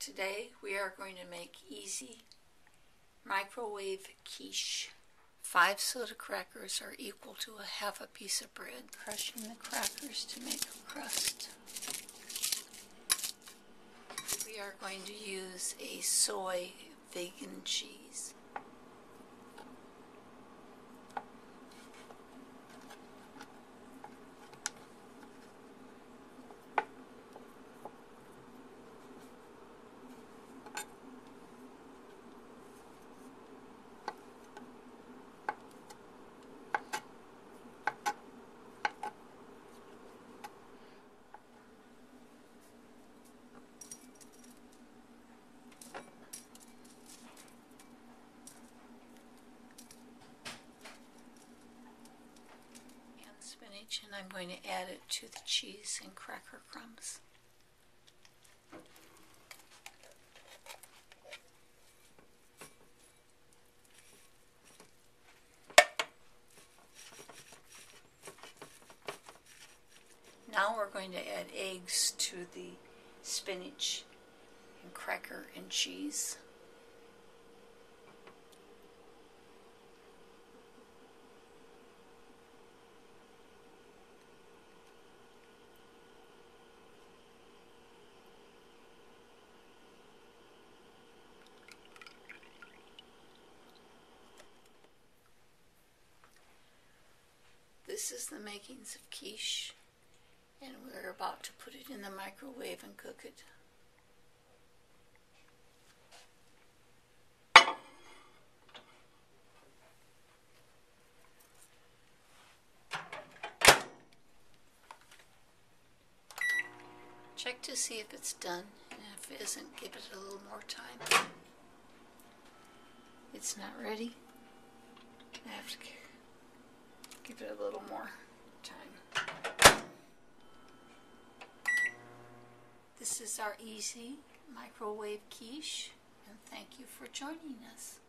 Today we are going to make easy microwave quiche. 5 soda crackers are equal to a half a piece of bread. Crushing the crackers to make a crust. We are going to use a soy vegan cheese. Spinach, and I'm going to add it to the cheese and cracker crumbs. Now we're going to add eggs to the spinach and cracker and cheese. This is the makings of quiche, and we're about to put it in the microwave and cook it. Check to see if it's done, and if it isn't, give it a little more time. It's not ready. I have to give it a little more time. This is our easy microwave quiche, and thank you for joining us.